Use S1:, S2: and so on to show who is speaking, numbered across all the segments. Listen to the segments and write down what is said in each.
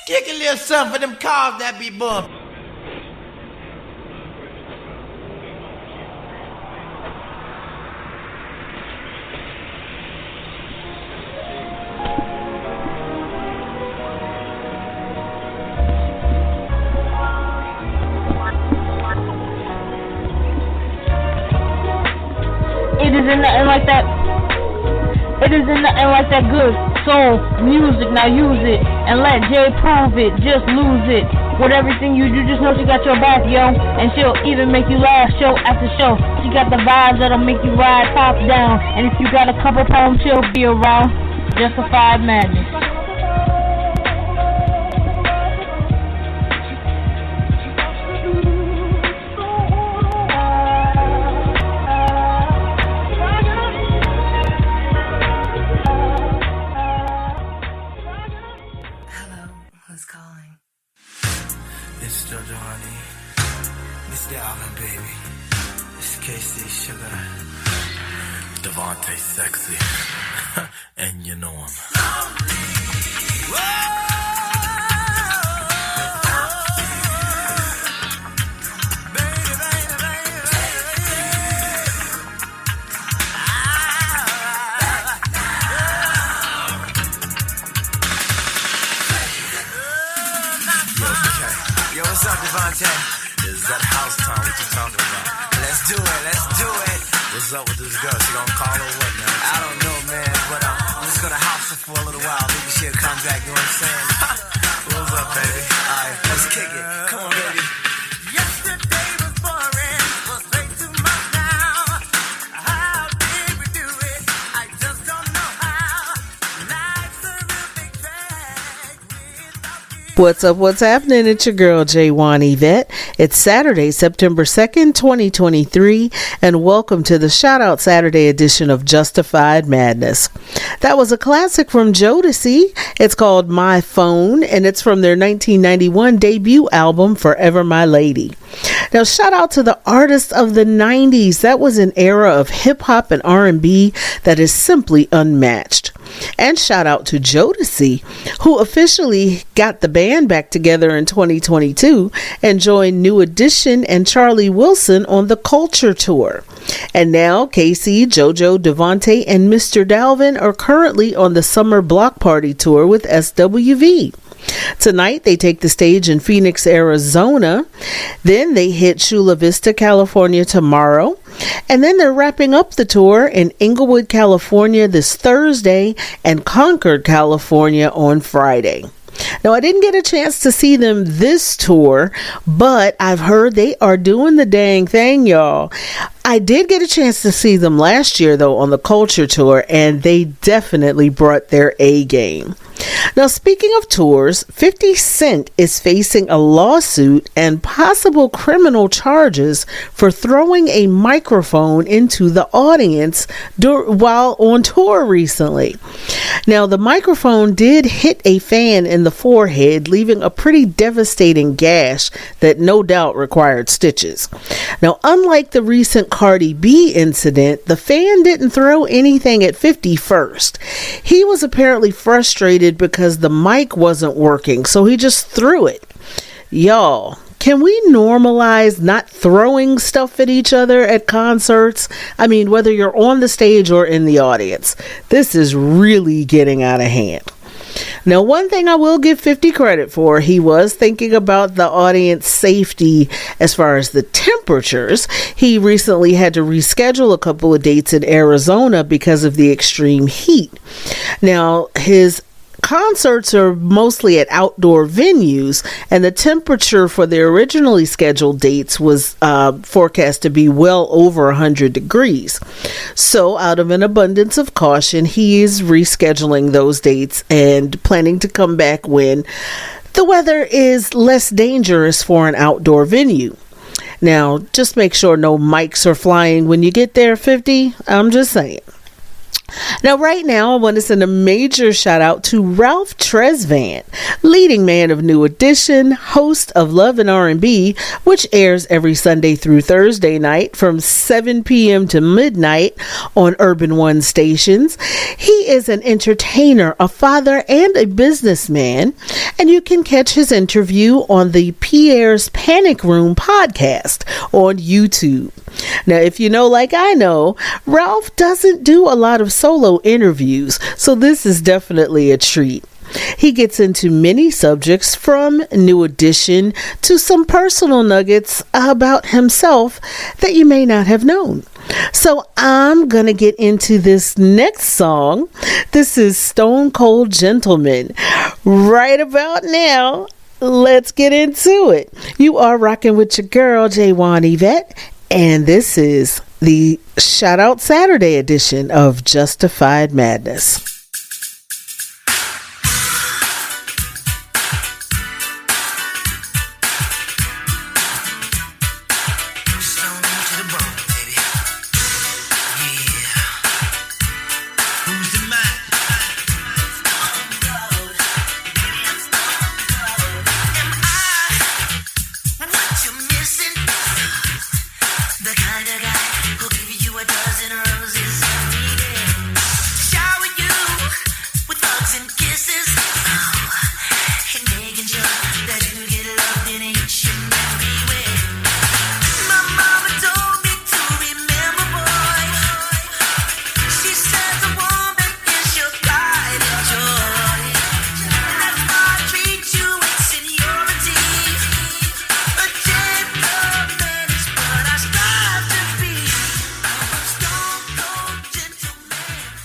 S1: Kick a little something for them cars that be bumped.
S2: It isn't nothing like that. It isn't nothing like that good soul music. Now use it and let Jay prove it. Just lose it. With everything you do, just know she got your back, yo. And she'll even make you laugh show after show. She got the vibes that'll make you ride top down. And if you got a couple pounds, she'll be around. Justified madness.
S3: Sexy, and you know him.
S4: Yo, what's up, Devontae?
S3: Is that house time? What you talking about?
S4: Let's do it.
S3: What's up with this girl? She gonna call or what now?
S4: I don't know, man, but I'm just gonna house her for a little while. Maybe she'll come back, you know what I'm saying?
S3: What's up, baby?
S4: Alright, let's kick it. Come on, baby. Yesterday was boring, was way too much now. How did we do it? I just don't know how. Life's a real big drag without you.
S5: What's happening? It's your girl, J1 Yvette. It's Saturday, September 2nd, 2023, and welcome to the Shoutout Saturday edition of Justified Madness. That was a classic from Jodeci. It's called My Phone, and it's from their 1991 debut album, Forever My Lady. Now, shout out to the artists of the 90s. That was an era of hip-hop and R&B that is simply unmatched. And shout out to Jodeci, who officially got the band back together in 2022 and joined New Edition and Charlie Wilson on the Culture Tour. And now Casey, JoJo, Devontae, and Mr. Dalvin are currently on the Summer Block Party Tour with SWV. Tonight, they take the stage in Phoenix, Arizona. Then they hit Chula Vista, California tomorrow. And then they're wrapping up the tour in Inglewood, California this Thursday and Concord, California on Friday. Now, I didn't get a chance to see them this tour, but I've heard they are doing the dang thing, y'all. I did get a chance to see them last year, though, on the Culture Tour, and they definitely brought their A game. Now, speaking of tours, 50 Cent is facing a lawsuit and possible criminal charges for throwing a microphone into the audience while on tour recently. Now, the microphone did hit a fan in the forehead, leaving a pretty devastating gash that no doubt required stitches. Now, unlike the recent Cardi B incident, the fan didn't throw anything at 50 first. He was apparently frustrated because the mic wasn't working, so he just threw it. Y'all, can we normalize not throwing stuff at each other at concerts? I mean, whether you're on the stage or in the audience, this is really getting out of hand. Now, one thing I will give 50 credit for, he was thinking about the audience safety as far as the temperatures. He recently had to reschedule a couple of dates in Arizona because of the extreme heat. Now, his concerts are mostly at outdoor venues, and the temperature for the originally scheduled dates was forecast to be well over 100 degrees. So out of an abundance of caution, he is rescheduling those dates and planning to come back when the weather is less dangerous for an outdoor venue. Now, just make sure no mics are flying when you get there, 50. I'm just saying. Now, right now, I want to send a major shout out to Ralph Tresvant, leading man of New Edition, host of Love and R&B, which airs every Sunday through Thursday night from 7 p.m. to midnight on Urban One stations. He is an entertainer, a father, and a businessman, and you can catch his interview on the Pierre's Panic Room podcast on YouTube. Now, if you know like I know, Ralph doesn't do a lot of solo interviews, so this is definitely a treat. He gets into many subjects from New Edition to some personal nuggets about himself that you may not have known. So I'm going to get into this next song. This is Stone Cold Gentleman. Right about now, let's get into it. You are rocking with your girl, J1 Yvette, and this is the Shoutout Saturday edition of Justified Madness.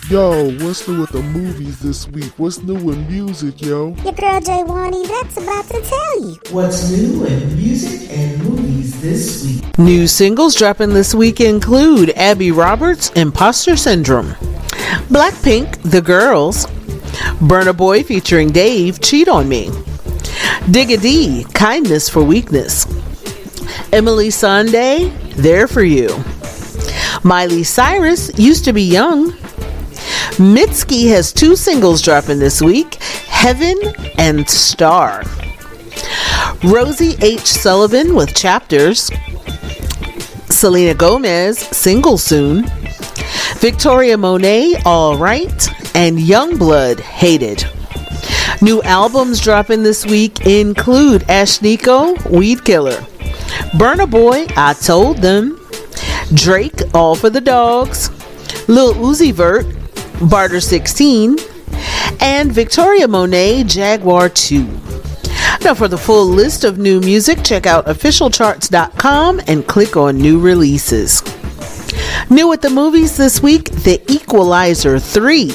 S6: Yo, what's new with the movies this week? What's new in music, yo?
S7: Your girl J1 Yvette's about to tell you.
S1: What's new in music and movies this week?
S5: New singles dropping this week include Abby Roberts' Imposter Syndrome, Blackpink, The Girls, Burna Boy featuring Dave, Cheat on Me, Digga D, Kindness for Weakness, Emily Sandé, There for You, Miley Cyrus, Used to Be Young, Mitski has 2 singles dropping this week, Heaven and Star. Rosie H. Sullivan with Chapters. Selena Gomez, Single Soon. Victoria Monet, All Right. And Youngblood, Hated. New albums dropping this week include Ashniko, Weed Killer. Burna Boy, I Told Them. Drake, All for the Dogs. Lil Uzi Vert, Barter 16, and Victoria Monet, Jaguar 2. Now, for the full list of new music, check out officialcharts.com and click on new releases. New at the movies this week, The Equalizer 3.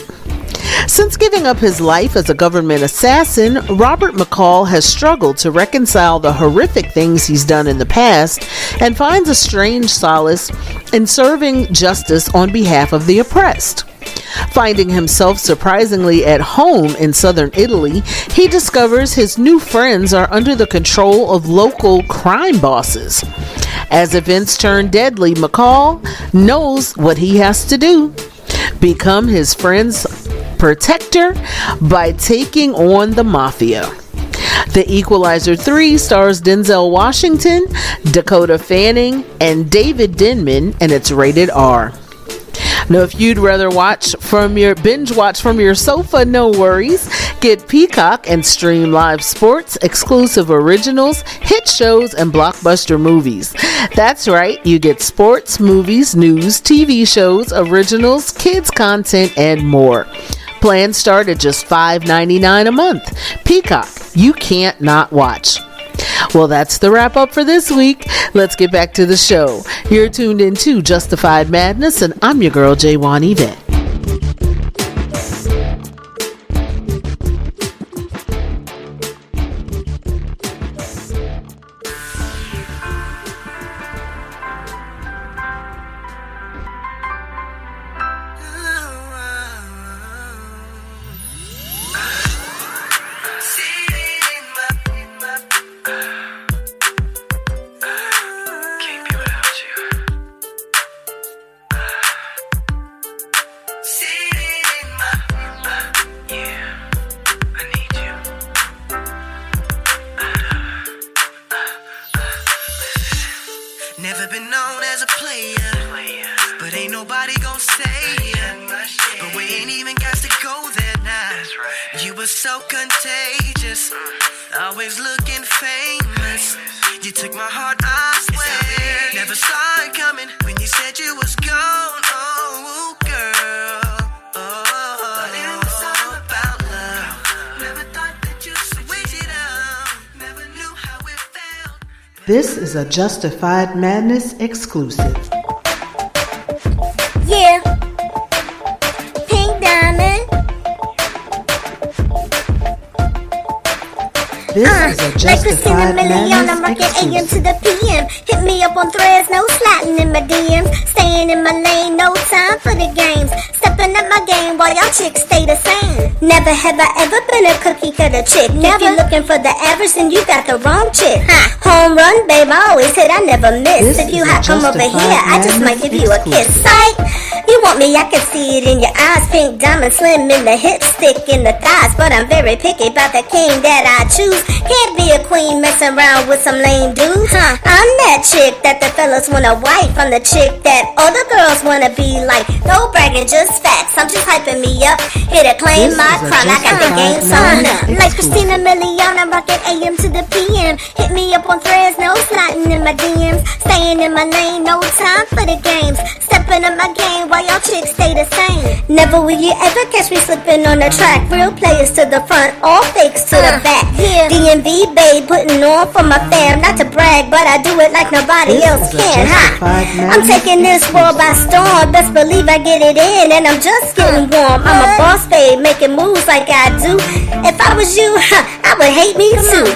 S5: Since giving up his life as a government assassin, Robert McCall has struggled to reconcile the horrific things he's done in the past and finds a strange solace in serving justice on behalf of the oppressed. Finding himself surprisingly at home in southern Italy, he discovers his new friends are under the control of local crime bosses. As events turn deadly, McCall knows what he has to do: become his friend's protector by taking on the mafia. The Equalizer 3 stars Denzel Washington, Dakota Fanning, and David Dymund, and it's rated R. Now, if you'd rather binge watch from your sofa, no worries. Get Peacock and stream live sports, exclusive originals, hit shows, and blockbuster movies. That's right, you get sports, movies, news, TV shows, originals, kids content, and more. Plans start at just $5.99 a month. Peacock, you can't not watch. Well, that's the wrap up for this week. Let's get back to the show. You're tuned into Justified Madness, and I'm your girl, J1 Yvette.
S4: I've been known as a player, but ain't nobody gon' say it. But we ain't even got to go there now. You were so contagious, always looking famous. You took my heart, I swear. Never saw it coming when you said you was gone, oh girl. Thought it was all about love. Never thought that you'd switch it up. Never knew how it felt.
S1: This is a Justified Madness exclusive.
S7: Yeah. Pink Diamond.
S1: This is a
S7: Like Christina
S1: Justified
S7: Milian, I'm
S1: Madness
S7: rocking AM to
S1: exclusive.
S7: the PM. Hit me up on threads, no sliding in my DMs. Staying in my lane, no time for the games. Stepping up my game while y'all chicks stay the same. Never have I ever been a cookie cutter chick. Never. If you're looking for the average, then you got the wrong chick. Home run, babe, I always hit, I never miss.
S1: This
S7: If you
S1: is a
S7: hot, come over
S1: Justified
S7: here, I just might give you a kiss.
S1: exclusive.
S7: Sight. You want me, I can see it in your eyes. Pink diamond, slim in the hips, thick in the thighs. But I'm very picky about the king that I choose. Can't be a queen messing around with some lame dudes. I'm that chick that the fellas wanna wife. I'm the chick that all the girls wanna be like. No bragging, just facts. I'm just hyping me up. Here to claim
S1: This
S7: my
S1: is a
S7: crown. I got the
S1: Justified
S7: game sewn up.
S1: Madness
S7: Like Christina Milian, I'm rocking AM to the PM. Hit me up on threads, no sliding in my DMs. Staying in my lane, no time for the games. Stepping up my game while y'all chicks stay the same. Never will you ever catch me slipping on the track. Real players to the front, all fakes to the back. DMV babe, putting on for my fam. Not to brag, but I do it like nobody
S1: This
S7: else
S1: is a
S7: can.
S1: Justified
S7: I'm
S1: Madness
S7: taking this world by storm. Best believe I get it in, and I'm just getting warm. I'm a boss babe, making moves like I do. If I was you, I would hate me too.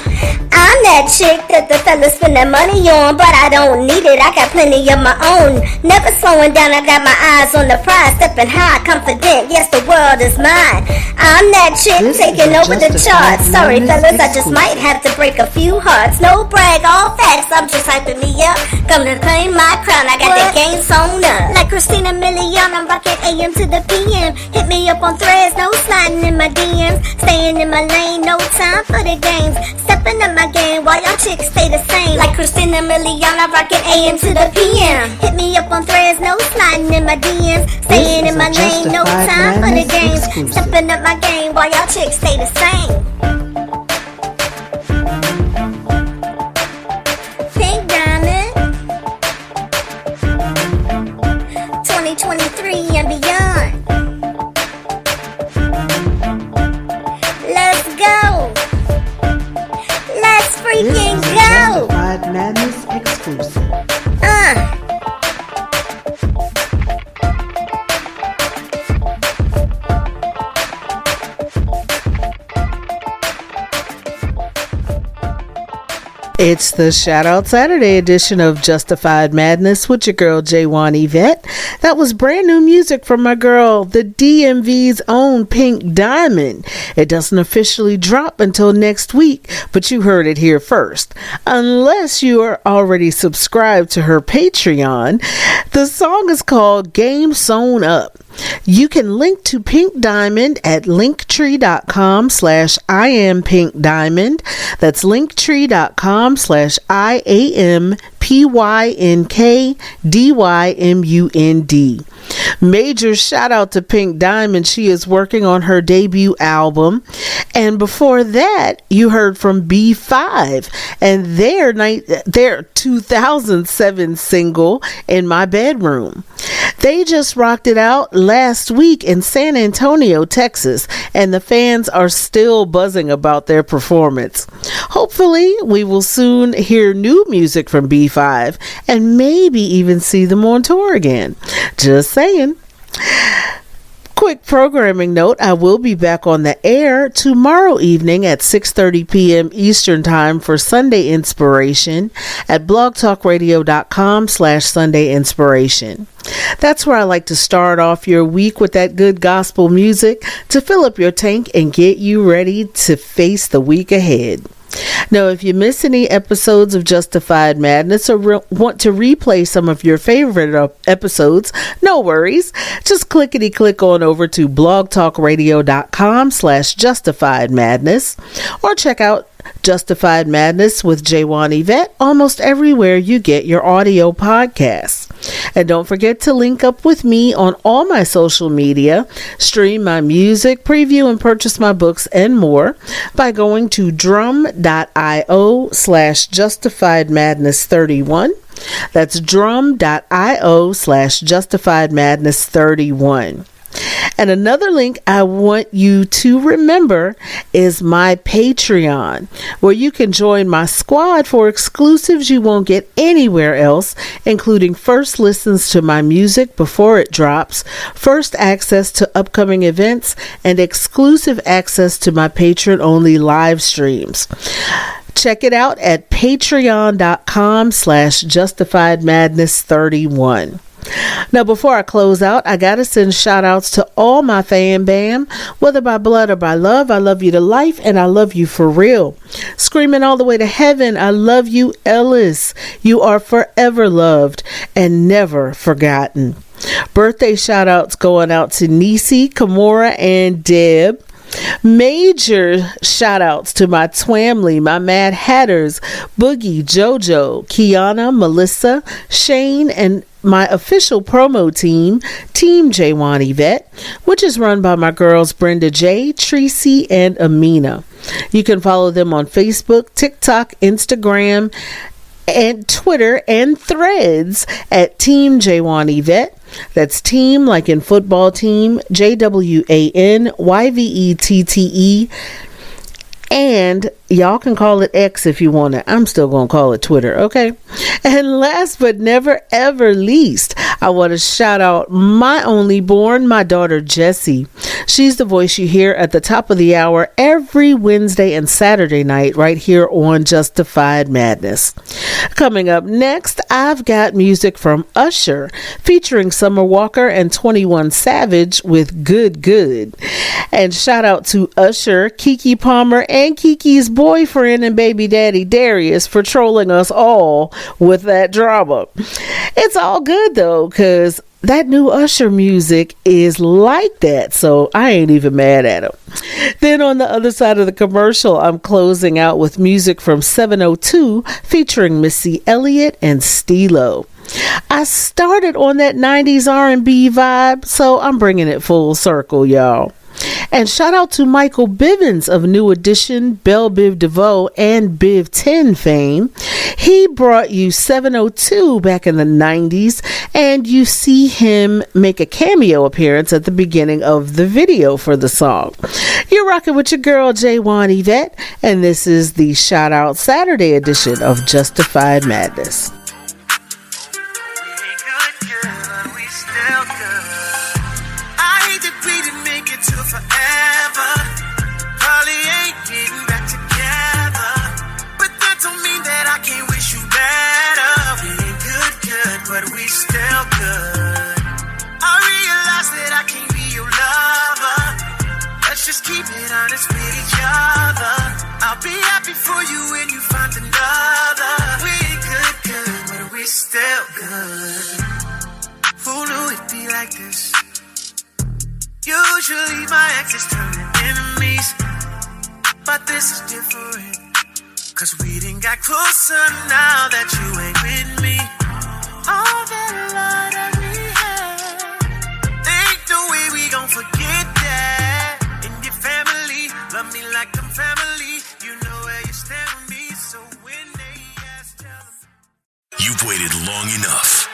S7: I'm that chick that the fellas spend their money on, but I don't need it. I got plenty of my own. Never slowing down, I got my eyes on the prize. Stepping high, confident, yes, the world is mine. I'm that chick
S1: This is
S7: taking
S1: a
S7: over the
S1: Justified
S7: charts. Sorry,
S1: Madness
S7: fellas, I just
S1: exclusive.
S7: might have to break a few hearts. No brag, all facts. I'm just hyping me up. Come to claim my crown. I got the game sewn up. Like Christina Milian, I'm rocking AM to the PM. Hit me up on threads, no sliding in my DMs. Staying in my lane, no time for the games. Stepping up my game while y'all chicks stay the same. Like Christina Milian, I'm rocking AM to the PM. Hit me up on threads, no sliding in my DMs. Staying
S1: This
S7: in
S1: is
S7: my
S1: a
S7: lane, no
S1: Justified
S7: time for the
S1: Madness
S7: games.
S1: exclusive.
S7: Stepping up my game while y'all chicks stay the same. Pink Diamond 2023 and beyond. Let's go. Let's
S1: This
S7: freaking
S1: is a
S7: go.
S1: Justified Madness exclusive.
S5: It's the Shoutout Saturday edition of Justified Madness with your girl J1 Yvette. That was brand new music from my girl, the DMV's own Pink Dymund. It doesn't officially drop until next week, but you heard it here first. Unless you are already subscribed to her Patreon, the song is called Game Sewn Up. You can link to Pink Dymund at linktree.com/IamPinkDymund. That's linktree.com/IamPynkDymund. Major shout out to Pink Dymund. She is working on her debut album. And before that, you heard from B5 and their 2007 single, In My Bedroom. They just rocked it out last week in San Antonio, Texas, and the fans are still buzzing about their performance. Hopefully, we will soon hear new music from B5 and maybe even see them on tour again. Just saying. Quick programming note, I will be back on the air tomorrow evening at 6:30 p.m. Eastern Time for Sunday Inspiration at blogtalkradio.com/Sunday Inspiration. That's where I like to start off your week with that good gospel music to fill up your tank and get you ready to face the week ahead. Now, if you miss any episodes of Justified Madness or want to replay some of your favorite episodes, no worries. Just click on over to blogtalkradio.com/Justified Madness or check out Justified Madness with J1 Yvette almost everywhere you get your audio podcasts. And don't forget to link up with me on all my social media, stream my music, preview and purchase my books and more by going to drum.io/justifiedmadness31. That's drum.io/justifiedmadness31. And another link I want you to remember is my Patreon, where you can join my squad for exclusives you won't get anywhere else, including first listens to my music before it drops, first access to upcoming events, and exclusive access to my patron-only live streams. Check it out at patreon.com/justifiedmadness31. Now, before I close out, I gotta send shout outs to all my fan bam, whether by blood or by love. I love you to life, and I love you for real. Screaming all the way to heaven, I love you, Ellis. You are forever loved and never forgotten. Birthday shout outs going out to Missy, Kimora, and Deb. Major shout outs to my Twamley, my Mad Hatters, Boogie, Jojo, Kiana, Melissa, Shane, and my official promo team, Team J1 Yvette, which is run by my girls Brenda J, Tracy, and Amina. You can follow them on Facebook, TikTok, Instagram, and Twitter and Threads at Team J1 Yvette. That's team like in football team, JWANYVETTE. And y'all can call it X if you want it. I'm still going to call it Twitter, okay? And last but never ever least, I want to shout out my only born, my daughter Jessie. She's the voice you hear at the top of the hour every Wednesday and Saturday night right here on Justified Madness. Coming up next, I've got music from Usher featuring Summer Walker and 21 Savage with Good Good. And shout out to Usher, Keke Palmer, and Keke's boyfriend and baby daddy Darius for trolling us all with that drama. It's all good though, because that new Usher music is like that, so I ain't even mad at him. Then on the other side of the commercial, I'm closing out with music from 702 featuring Missy, Elliott, and Steelo. I started on that 90s R&B vibe, so I'm bringing it full circle, y'all. And shout out to Michael Bivens of New Edition, Belle Biv DeVoe, and Biv 10 fame. He brought you 702 back in the 90s, and you see him make a cameo appearance at the beginning of the video for the song. You're rocking with your girl J1 Yvette, and this is the Shoutout Saturday edition of Justified Madness.
S4: Just keep it honest with each other. I'll be happy for you when you find another. We ain't good, but we still good. Who knew it'd be like this? Usually my exes turn to enemies, but this is different. Cause we done got closer now that you ain't with me. All that love that we had, ain't no way we gon' forget that. Love me like I'm family. You know where you stand with me. So when they ask, tell them.
S3: You've waited long enough.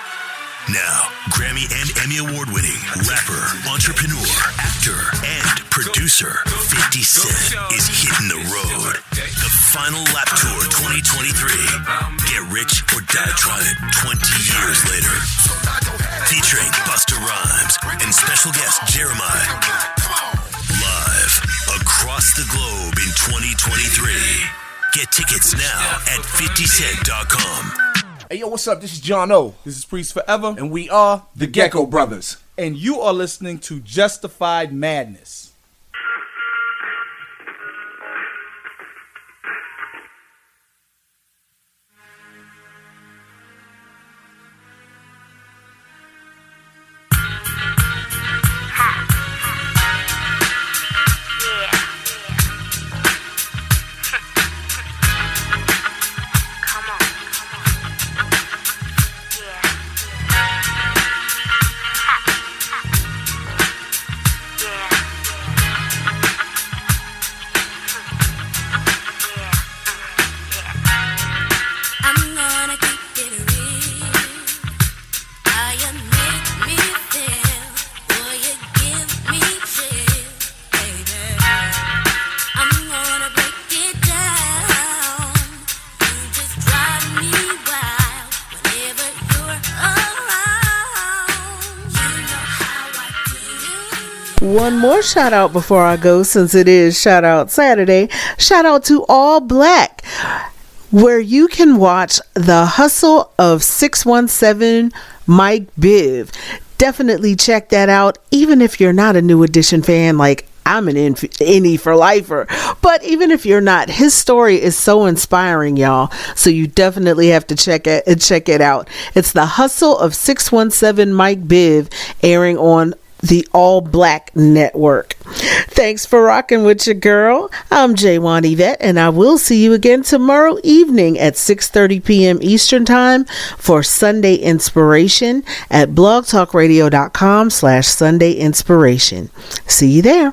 S3: Now, Grammy and Emmy award-winning rapper, entrepreneur, actor, and producer 50 Cent is hitting the road. The Final Lap Tour 2023. Get rich or die trying 20 years later. Featuring Busta Rhymes and special guest Jeremiah. Live across the globe in 2023. Get tickets now at 50cent.com.
S8: Hey, yo, what's up? This is John O. This is Priest Forever, and we are the Gecko Brothers. And you are listening to Justified Madness.
S5: One more shout out before I go, since it is Shoutout Saturday. Shout out to All Black, where you can watch The Hustle of 617 Mike Biv. Definitely check that out, even if you're not a New Edition fan like I'm an NE for lifer. But even if you're not, his story is so inspiring, y'all. So you definitely have to check it out. It's The Hustle of 617 Mike Biv, airing on the All Black Network. Thanks for rocking with your girl. I'm J1 Yvette, and I will see you again tomorrow evening at 6:30 p.m. Eastern Time for Sunday Inspiration at blogtalkradio.com/Sunday Inspiration. See you there.